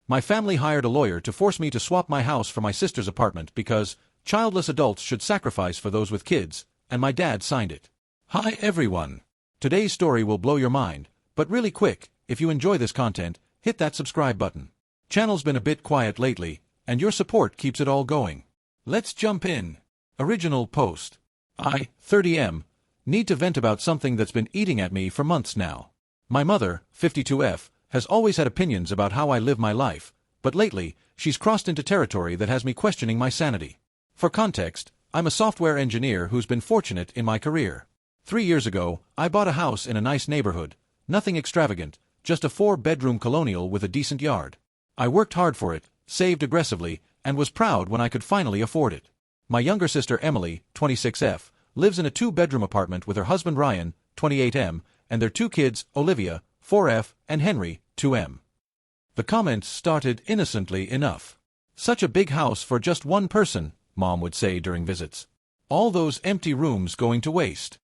My family hired a lawyer to force me to swap my house for my sister's apartment because childless adults should sacrifice for those with kids, and my dad signed it. Hi everyone! Today's story will blow your mind, but really quick, if you enjoy this content, hit that subscribe button. Channel's been a bit quiet lately, and your support keeps it all going. Let's jump in. Original post. I, 30M, need to vent about something that's been eating at me for months now. My mother, 52F, has always had opinions about how I live my life, but lately, she's crossed into territory that has me questioning my sanity. For context, I'm a software engineer who's been fortunate in my career. 3 years ago, I bought a house in a nice neighborhood, nothing extravagant, just a 4-bedroom colonial with a decent yard. I worked hard for it, saved aggressively, and was proud when I could finally afford it. My younger sister Emily, 26F, lives in a 2-bedroom apartment with her husband Ryan, 28M, and their 2 kids, Olivia, 4F, and Henry, 2M. The comments started innocently enough. Such a big house for just one person, Mom would say during visits. All those empty rooms going to waste.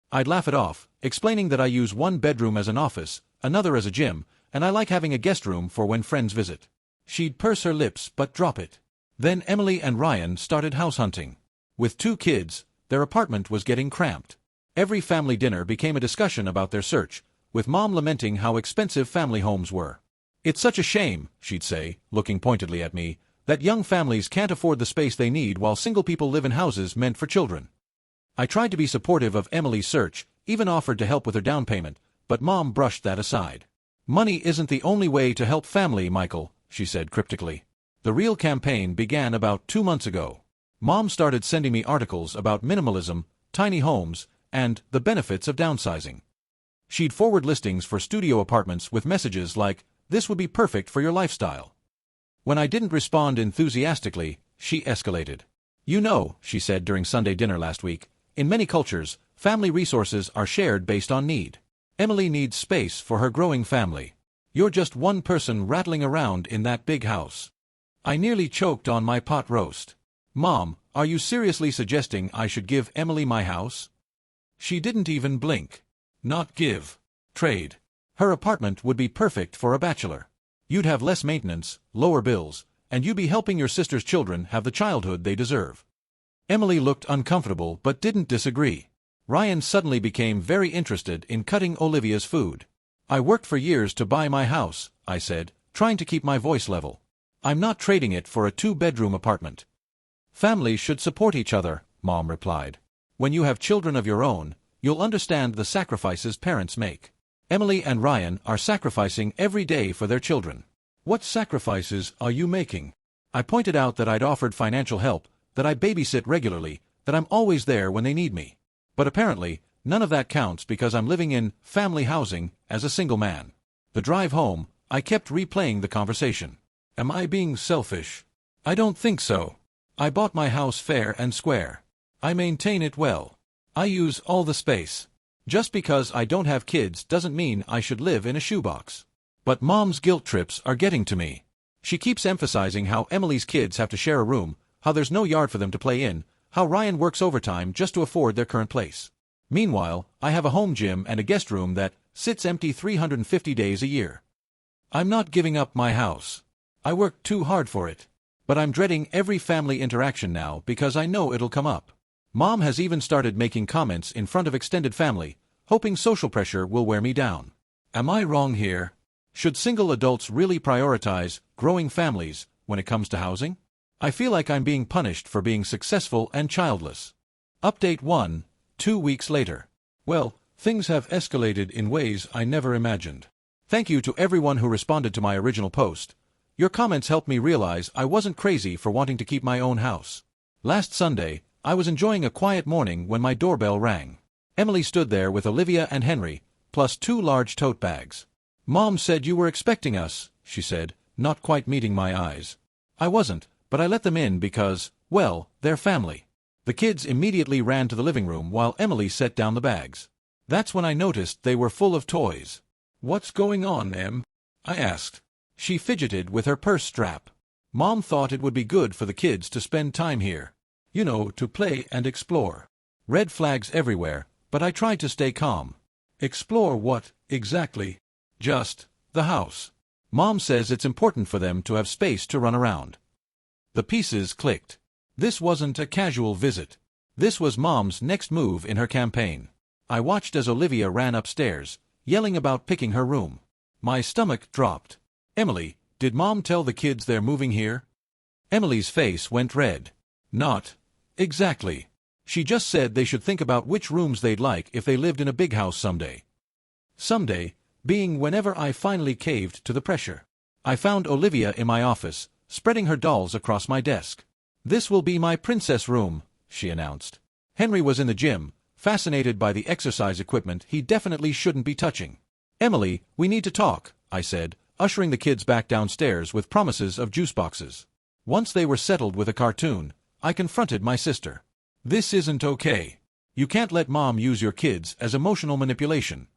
I'd laugh it off, explaining that I use one bedroom as an office, another as a gym, and I like having a guest room for when friends visit. She'd purse her lips but drop it. Then Emily and Ryan started house hunting. With 2 kids, their apartment was getting cramped. Every family dinner became a discussion about their search, with Mom lamenting how expensive family homes were. It's such a shame, she'd say, looking pointedly at me, that young families can't afford the space they need while single people live in houses meant for children. I tried to be supportive of Emily's search, even offered to help with her down payment, but Mom brushed that aside. Money isn't the only way to help family, Michael, she said cryptically. The real campaign began about 2 months ago. Mom started sending me articles about minimalism, tiny homes, and the benefits of downsizing. She'd forward listings for studio apartments with messages like, "This would be perfect for your lifestyle." When I didn't respond enthusiastically, she escalated. "You know," she said during Sunday dinner last week, "in many cultures, family resources are shared based on need. Emily needs space for her growing family. You're just one person rattling around in that big house." I nearly choked on my pot roast. "Mom, are you seriously suggesting I should give Emily my house?" She didn't even blink. Not give. Trade. Her apartment would be perfect for a bachelor. You'd have less maintenance, lower bills, and you'd be helping your sister's children have the childhood they deserve. Emily looked uncomfortable but didn't disagree. Ryan suddenly became very interested in cutting Olivia's food. "I worked for years to buy my house," I said, trying to keep my voice level. "I'm not trading it for a 2-bedroom apartment." "Families should support each other," Mom replied. "When you have children of your own, you'll understand the sacrifices parents make. Emily and Ryan are sacrificing every day for their children." "What sacrifices are you making?" I pointed out that I'd offered financial help, that I babysit regularly, that I'm always there when they need me. But apparently, none of that counts because I'm living in family housing as a single man. The drive home, I kept replaying the conversation. Am I being selfish? I don't think so. I bought my house fair and square. I maintain it well. I use all the space. Just because I don't have kids doesn't mean I should live in a shoebox. But Mom's guilt trips are getting to me. She keeps emphasizing how Emily's kids have to share a room, how there's no yard for them to play in, how Ryan works overtime just to afford their current place. Meanwhile, I have a home gym and a guest room that sits empty 350 days a year. I'm not giving up my house. I worked too hard for it. But I'm dreading every family interaction now because I know it'll come up. Mom has even started making comments in front of extended family, hoping social pressure will wear me down. Am I wrong here? Should single adults really prioritize growing families when it comes to housing? I feel like I'm being punished for being successful and childless. Update 1, 2 weeks later. Well, things have escalated in ways I never imagined. Thank you to everyone who responded to my original post. Your comments helped me realize I wasn't crazy for wanting to keep my own house. Last Sunday, I was enjoying a quiet morning when my doorbell rang. Emily stood there with Olivia and Henry, plus 2 large tote bags. "Mom said you were expecting us," she said, not quite meeting my eyes. I wasn't, but I let them in because, well, they're family. The kids immediately ran to the living room while Emily set down the bags. That's when I noticed they were full of toys. "What's going on, Em?" I asked. She fidgeted with her purse strap. "Mom thought it would be good for the kids to spend time here. You know, to play and explore." Red flags everywhere, but I tried to stay calm. "Explore what, exactly?" "Just the house." Mom says it's important for them to have space to run around. The pieces clicked. This wasn't a casual visit. This was Mom's next move in her campaign. I watched as Olivia ran upstairs, yelling about picking her room. My stomach dropped. Emily, did Mom tell the kids they're moving here? Emily's face went red. Not exactly. She just said they should think about which rooms they'd like if they lived in a big house someday. Someday, being whenever I finally caved to the pressure. I found Olivia in my office, spreading her dolls across my desk. "This will be my princess room," she announced. Henry was in the gym, fascinated by the exercise equipment he definitely shouldn't be touching. "Emily, we need to talk," I said, ushering the kids back downstairs with promises of juice boxes. Once they were settled with a cartoon, I confronted my sister. "This isn't okay. You can't let Mom use your kids as emotional manipulation."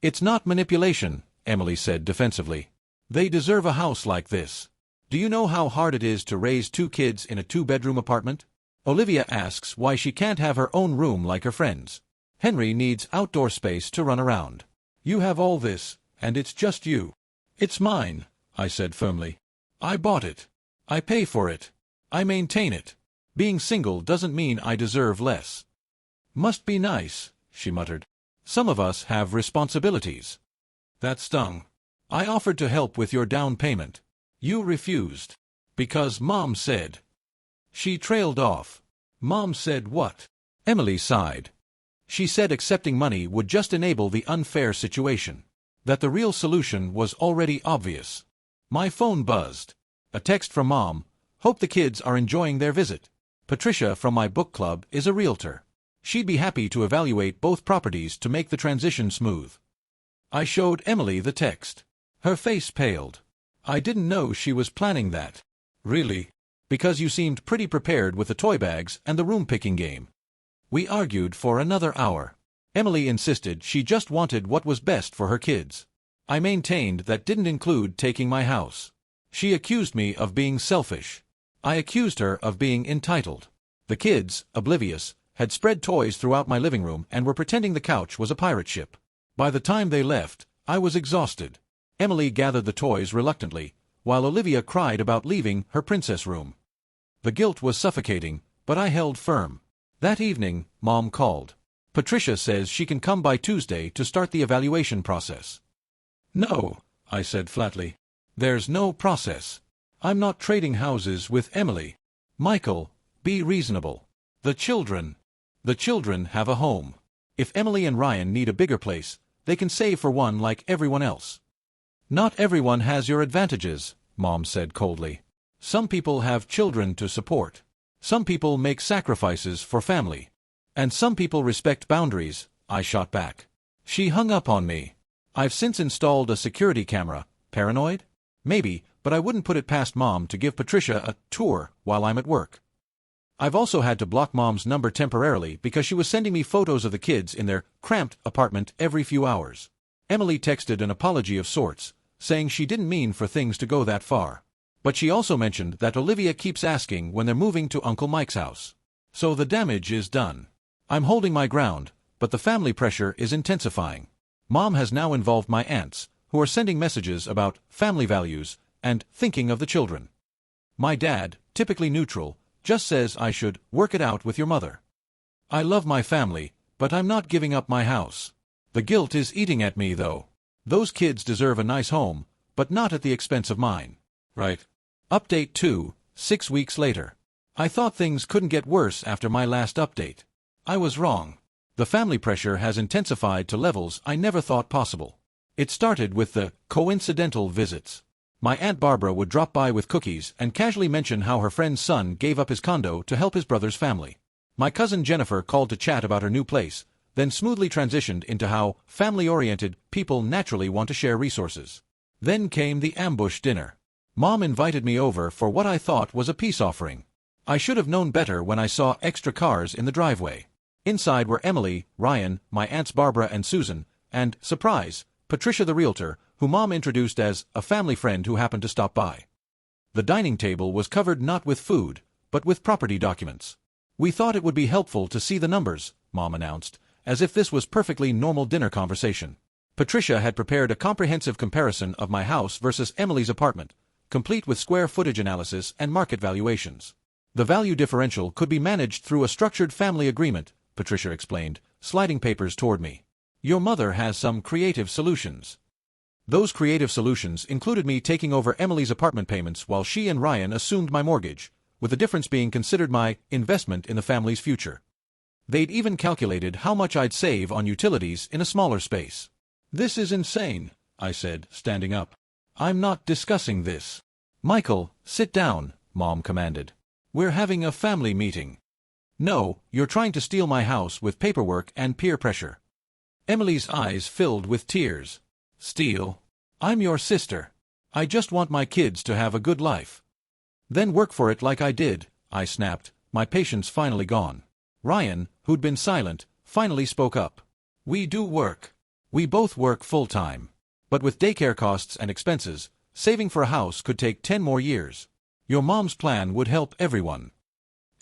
"It's not manipulation," Emily said defensively. "They deserve a house like this. Do you know how hard it is to raise 2 kids in a 2-bedroom apartment? Olivia asks why she can't have her own room like her friends. Henry needs outdoor space to run around. You have all this, and it's just you." "It's mine," I said firmly. "I bought it. I pay for it. I maintain it. Being single doesn't mean I deserve less." "Must be nice," she muttered. "Some of us have responsibilities." That stung. "I offered to help with your down payment. You refused. Because Mom said." She trailed off. "Mom said what?" Emily sighed. "She said accepting money would just enable the unfair situation. That the real solution was already obvious." My phone buzzed. A text from Mom. "Hope the kids are enjoying their visit. Patricia from my book club is a realtor. She'd be happy to evaluate both properties to make the transition smooth." I showed Emily the text. Her face paled. "I didn't know she was planning that." "Really?" "Because you seemed pretty prepared with the toy bags and the room-picking game." We argued for another hour. Emily insisted she just wanted what was best for her kids. I maintained that didn't include taking my house. She accused me of being selfish. I accused her of being entitled. The kids, oblivious, had spread toys throughout my living room and were pretending the couch was a pirate ship. By the time they left, I was exhausted. Emily gathered the toys reluctantly, while Olivia cried about leaving her princess room. The guilt was suffocating, but I held firm. That evening, Mom called. "Patricia says she can come by Tuesday to start the evaluation process." "No," I said flatly. "There's no process. I'm not trading houses with Emily." "Michael, be reasonable. The children have a home. If Emily and Ryan need a bigger place, they can save for one like everyone else." "Not everyone has your advantages," Mom said coldly. "Some people have children to support. Some people make sacrifices for family. And some people respect boundaries," I shot back. She hung up on me. "I've since installed a security camera. Paranoid? Maybe, but I wouldn't put it past Mom to give Patricia a tour while I'm at work." I've also had to block Mom's number temporarily because she was sending me photos of the kids in their cramped apartment every few hours. Emily texted an apology of sorts, saying she didn't mean for things to go that far. But she also mentioned that Olivia keeps asking when they're moving to Uncle Mike's house. So the damage is done. I'm holding my ground, but the family pressure is intensifying. Mom has now involved my aunts, who are sending messages about family values and thinking of the children. My dad, typically neutral, just says I should work it out with your mother. I love my family, but I'm not giving up my house. The guilt is eating at me, though. Those kids deserve a nice home, but not at the expense of mine. Right. Update 2, 6 weeks later. I thought things couldn't get worse after my last update. I was wrong. The family pressure has intensified to levels I never thought possible. It started with the coincidental visits. My Aunt Barbara would drop by with cookies and casually mention how her friend's son gave up his condo to help his brother's family. My cousin Jennifer called to chat about her new place, then smoothly transitioned into how family-oriented people naturally want to share resources. Then came the ambush dinner. Mom invited me over for what I thought was a peace offering. I should have known better when I saw extra cars in the driveway. Inside were Emily, Ryan, my aunts Barbara and Susan, and, surprise, Patricia the realtor, who Mom introduced as a family friend who happened to stop by. The dining table was covered not with food, but with property documents. "We thought it would be helpful to see the numbers," Mom announced, as if this was perfectly normal dinner conversation. Patricia had prepared a comprehensive comparison of my house versus Emily's apartment, complete with square footage analysis and market valuations. The value differential could be managed through a structured family agreement, Patricia explained, sliding papers toward me. Your mother has some creative solutions. Those creative solutions included me taking over Emily's apartment payments while she and Ryan assumed my mortgage, with the difference being considered my investment in the family's future. They'd even calculated how much I'd save on utilities in a smaller space. This is insane, I said, standing up. I'm not discussing this. Michael, sit down, Mom commanded. We're having a family meeting. No, you're trying to steal my house with paperwork and peer pressure. Emily's eyes filled with tears. Steal? I'm your sister. I just want my kids to have a good life. Then work for it like I did, I snapped, my patience finally gone. Ryan, who'd been silent, finally spoke up. We do work. We both work full-time. But with daycare costs and expenses, saving for a house could take 10 more years. Your mom's plan would help everyone.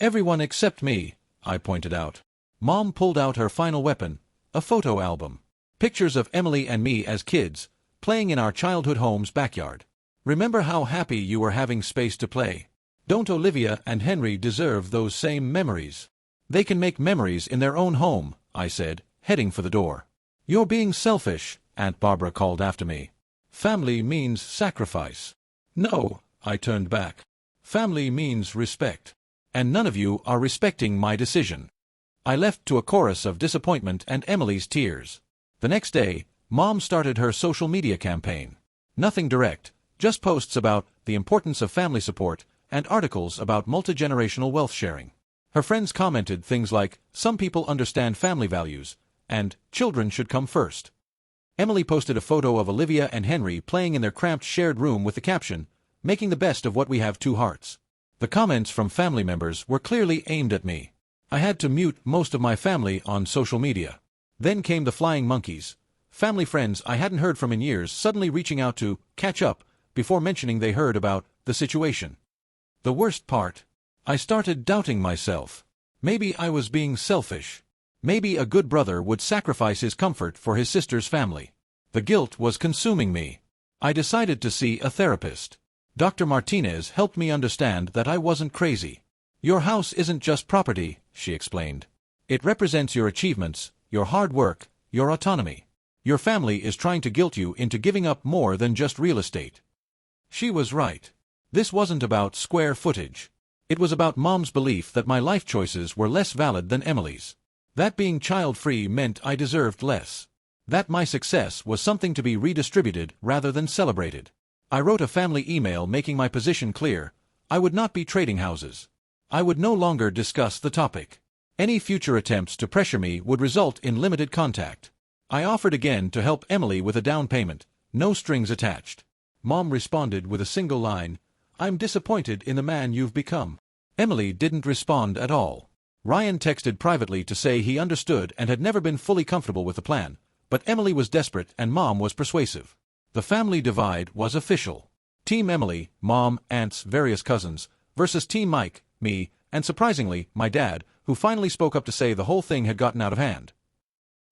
Everyone except me, I pointed out. Mom pulled out her final weapon, a photo album. Pictures of Emily and me as kids, playing in our childhood home's backyard. Remember how happy you were having space to play? Don't Olivia and Henry deserve those same memories? They can make memories in their own home, I said, heading for the door. You're being selfish, Aunt Barbara called after me. Family means sacrifice. No, I turned back. Family means respect. And none of you are respecting my decision. I left to a chorus of disappointment and Emily's tears. The next day, Mom started her social media campaign. Nothing direct, just posts about the importance of family support and articles about multi-generational wealth sharing. Her friends commented things like, some people understand family values, and children should come first. Emily posted a photo of Olivia and Henry playing in their cramped shared room with the caption, making the best of what we have, 2 hearts. The comments from family members were clearly aimed at me. I had to mute most of my family on social media. Then came the flying monkeys. Family friends I hadn't heard from in years suddenly reaching out to catch up before mentioning they heard about the situation. The worst part? I started doubting myself. Maybe I was being selfish. Maybe a good brother would sacrifice his comfort for his sister's family. The guilt was consuming me. I decided to see a therapist. Dr. Martinez helped me understand that I wasn't crazy. Your house isn't just property, she explained. It represents your achievements, your hard work, your autonomy. Your family is trying to guilt you into giving up more than just real estate. She was right. This wasn't about square footage. It was about Mom's belief that my life choices were less valid than Emily's. That being child-free meant I deserved less. That my success was something to be redistributed rather than celebrated. I wrote a family email making my position clear. I would not be trading houses. I would no longer discuss the topic. Any future attempts to pressure me would result in limited contact. I offered again to help Emily with a down payment, no strings attached. Mom responded with a single line, I'm disappointed in the man you've become. Emily didn't respond at all. Ryan texted privately to say he understood and had never been fully comfortable with the plan, but Emily was desperate and Mom was persuasive. The family divide was official. Team Emily, Mom, aunts, various cousins, versus Team Mike, me, and surprisingly, my dad, who finally spoke up to say the whole thing had gotten out of hand.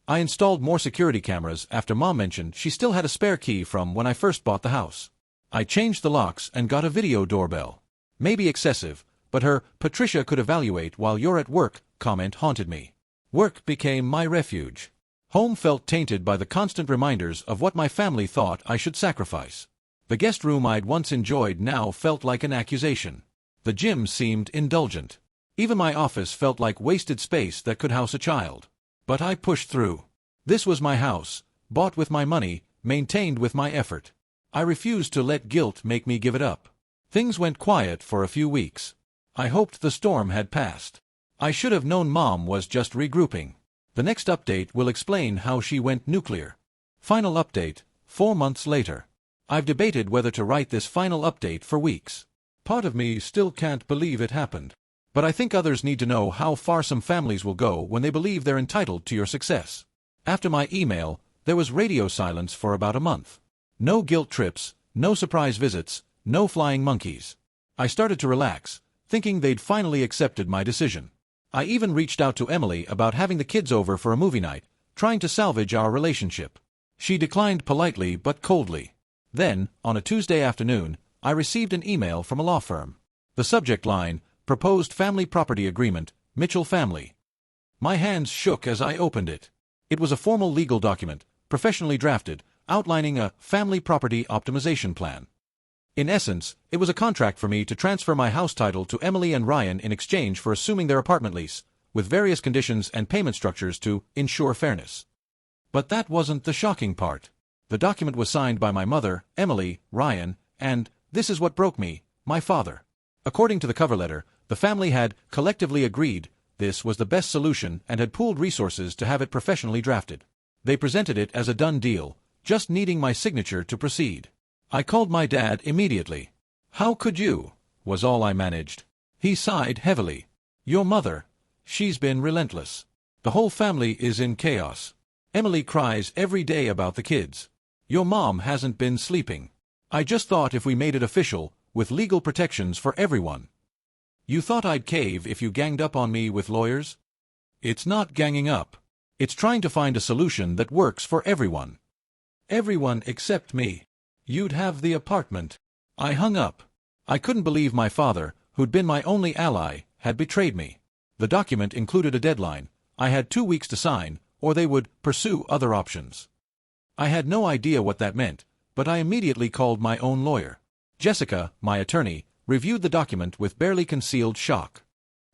I installed more security cameras after Mom mentioned she still had a spare key from when I first bought the house. I changed the locks and got a video doorbell. Maybe excessive, but her "Patricia could evaluate while you're at work" comment haunted me. Work became my refuge. Home felt tainted by the constant reminders of what my family thought I should sacrifice. The guest room I'd once enjoyed now felt like an accusation. The gym seemed indulgent. Even my office felt like wasted space that could house a child. But I pushed through. This was my house, bought with my money, maintained with my effort. I refused to let guilt make me give it up. Things went quiet for a few weeks. I hoped the storm had passed. I should have known Mom was just regrouping. The next update will explain how she went nuclear. Final update, 4 months later. I've debated whether to write this final update for weeks. Part of me still can't believe it happened. But I think others need to know how far some families will go when they believe they're entitled to your success. After my email, there was radio silence for about a month. No guilt trips, no surprise visits, no flying monkeys. I started to relax, thinking they'd finally accepted my decision. I even reached out to Emily about having the kids over for a movie night, trying to salvage our relationship. She declined politely but coldly. Then, on a Tuesday afternoon, I received an email from a law firm. The subject line, Proposed Family Property Agreement, Mitchell Family. My hands shook as I opened it. It was a formal legal document, professionally drafted, outlining a family property optimization plan. In essence, it was a contract for me to transfer my house title to Emily and Ryan in exchange for assuming their apartment lease, with various conditions and payment structures to ensure fairness. But that wasn't the shocking part. The document was signed by my mother, Emily, Ryan, and, this is what broke me, my father. According to the cover letter, the family had collectively agreed this was the best solution and had pooled resources to have it professionally drafted. They presented it as a done deal, just needing my signature to proceed. I called my dad immediately. "How could you?" was all I managed. He sighed heavily. "Your mother, she's been relentless. The whole family is in chaos. Emily cries every day about the kids. Your mom hasn't been sleeping. I just thought if we made it official, with legal protections for everyone." "You thought I'd cave if you ganged up on me with lawyers?" "It's not ganging up. It's trying to find a solution that works for everyone. Everyone except me. You'd have the apartment." I hung up. I couldn't believe my father, who'd been my only ally, had betrayed me. The document included a deadline. I had 2 weeks to sign, or they would pursue other options. I had no idea what that meant, but I immediately called my own lawyer. Jessica, my attorney, reviewed the document with barely concealed shock.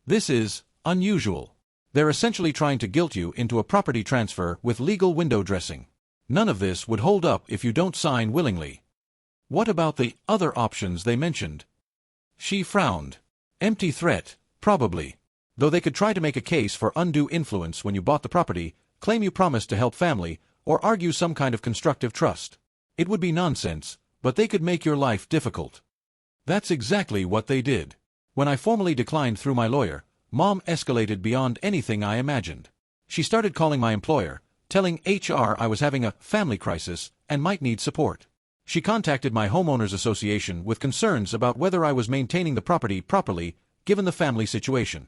"This is unusual. They're essentially trying to guilt you into a property transfer with legal window dressing. None of this would hold up if you don't sign willingly." "What about the other options they mentioned?" She frowned. "Empty threat, probably. Though they could try to make a case for undue influence when you bought the property, claim you promised to help family, or argue some kind of constructive trust. It would be nonsense, but they could make your life difficult." That's exactly what they did. When I formally declined through my lawyer, Mom escalated beyond anything I imagined. She started calling my employer, telling HR I was having a family crisis and might need support. She contacted my homeowners association with concerns about whether I was maintaining the property properly, given the family situation.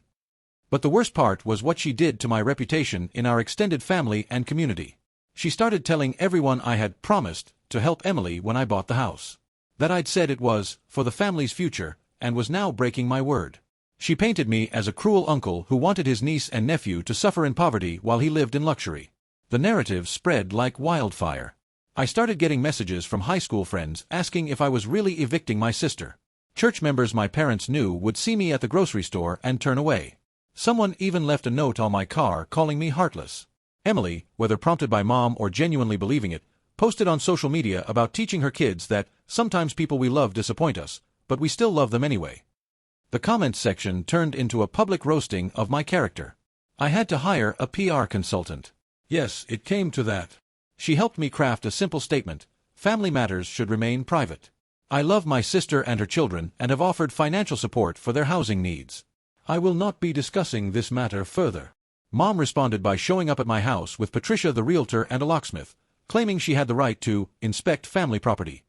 But the worst part was what she did to my reputation in our extended family and community. She started telling everyone I had promised to help Emily when I bought the house. That I'd said it was for the family's future, and was now breaking my word. She painted me as a cruel uncle who wanted his niece and nephew to suffer in poverty while he lived in luxury. The narrative spread like wildfire. I started getting messages from high school friends asking if I was really evicting my sister. Church members my parents knew would see me at the grocery store and turn away. Someone even left a note on my car calling me heartless. Emily, whether prompted by Mom or genuinely believing it, posted on social media about teaching her kids that sometimes people we love disappoint us, but we still love them anyway. The comments section turned into a public roasting of my character. I had to hire a PR consultant. Yes, it came to that. She helped me craft a simple statement: family matters should remain private. I love my sister and her children and have offered financial support for their housing needs. I will not be discussing this matter further. Mom responded by showing up at my house with Patricia the realtor and a locksmith, claiming she had the right to inspect family property.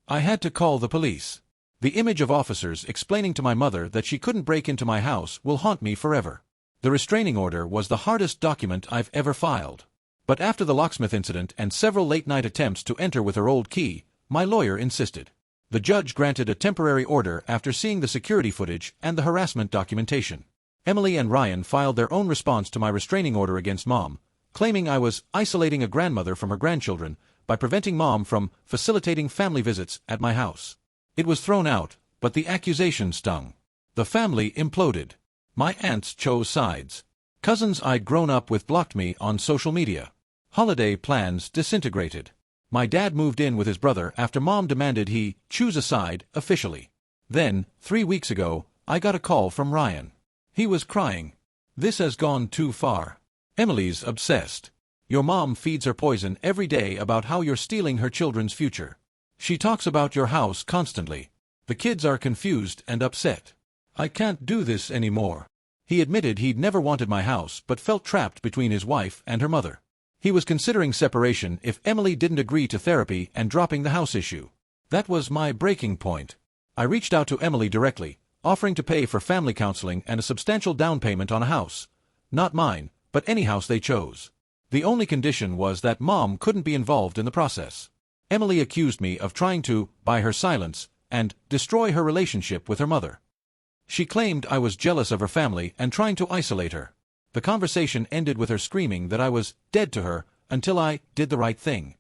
I had to call the police. The image of officers explaining to my mother that she couldn't break into my house will haunt me forever. The restraining order was the hardest document I've ever filed. But after the locksmith incident and several late-night attempts to enter with her old key, my lawyer insisted. The judge granted a temporary order after seeing the security footage and the harassment documentation. Emily and Ryan filed their own response to my restraining order against Mom, claiming I was isolating a grandmother from her grandchildren by preventing Mom from facilitating family visits at my house. It was thrown out, but the accusation stung. The family imploded. My aunts chose sides. Cousins I'd grown up with blocked me on social media. Holiday plans disintegrated. My dad moved in with his brother after Mom demanded he choose a side officially. Then, 3 weeks ago, I got a call from Ryan. He was crying. "This has gone too far. Emily's obsessed. Your mom feeds her poison every day about how you're stealing her children's future. She talks about your house constantly. The kids are confused and upset. I can't do this anymore." He admitted he'd never wanted my house but felt trapped between his wife and her mother. He was considering separation if Emily didn't agree to therapy and dropping the house issue. That was my breaking point. I reached out to Emily directly, offering to pay for family counseling and a substantial down payment on a house. Not mine, but any house they chose. The only condition was that Mom couldn't be involved in the process. Emily accused me of trying to buy her silence and destroy her relationship with her mother. She claimed I was jealous of her family and trying to isolate her. The conversation ended with her screaming that I was dead to her until I did the right thing.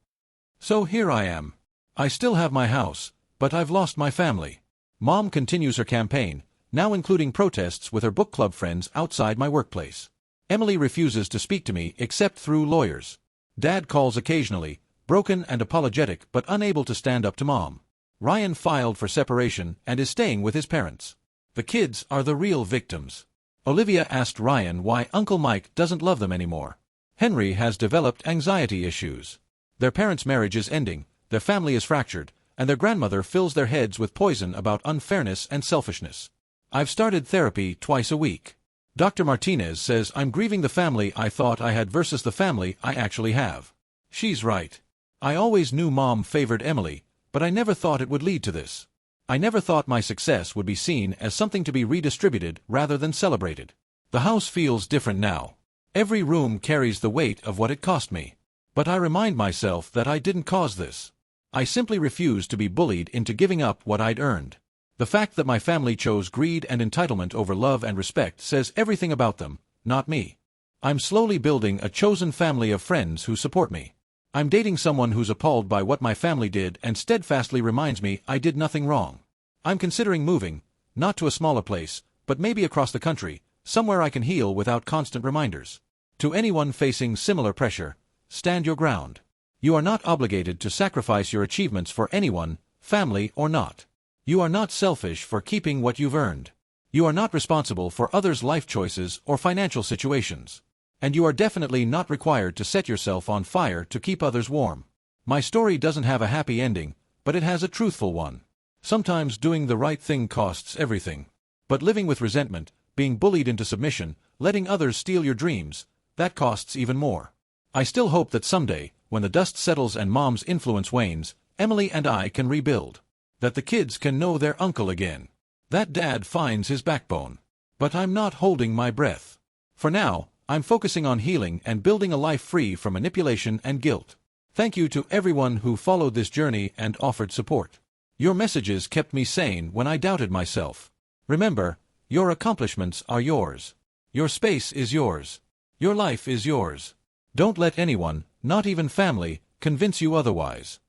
So here I am. I still have my house, but I've lost my family. Mom continues her campaign, now including protests with her book club friends outside my workplace. Emily refuses to speak to me except through lawyers. Dad calls occasionally, broken and apologetic but unable to stand up to Mom. Ryan filed for separation and is staying with his parents. The kids are the real victims. Olivia asked Ryan why Uncle Mike doesn't love them anymore. Henry has developed anxiety issues. Their parents' marriage is ending, their family is fractured, and their grandmother fills their heads with poison about unfairness and selfishness. I've started therapy twice a week. Dr. Martinez says I'm grieving the family I thought I had versus the family I actually have. She's right. I always knew Mom favored Emily, but I never thought it would lead to this. I never thought my success would be seen as something to be redistributed rather than celebrated. The house feels different now. Every room carries the weight of what it cost me. But I remind myself that I didn't cause this. I simply refused to be bullied into giving up what I'd earned. The fact that my family chose greed and entitlement over love and respect says everything about them, not me. I'm slowly building a chosen family of friends who support me. I'm dating someone who's appalled by what my family did and steadfastly reminds me I did nothing wrong. I'm considering moving, not to a smaller place, but maybe across the country, somewhere I can heal without constant reminders. To anyone facing similar pressure, stand your ground. You are not obligated to sacrifice your achievements for anyone, family or not. You are not selfish for keeping what you've earned. You are not responsible for others' life choices or financial situations. And you are definitely not required to set yourself on fire to keep others warm. My story doesn't have a happy ending, but it has a truthful one. Sometimes doing the right thing costs everything. But living with resentment, being bullied into submission, letting others steal your dreams, that costs even more. I still hope that someday, when the dust settles and Mom's influence wanes, Emily and I can rebuild. That the kids can know their uncle again. That Dad finds his backbone. But I'm not holding my breath. For now, I'm focusing on healing and building a life free from manipulation and guilt. Thank you to everyone who followed this journey and offered support. Your messages kept me sane when I doubted myself. Remember, your accomplishments are yours. Your space is yours. Your life is yours. Don't let anyone, not even family, convince you otherwise.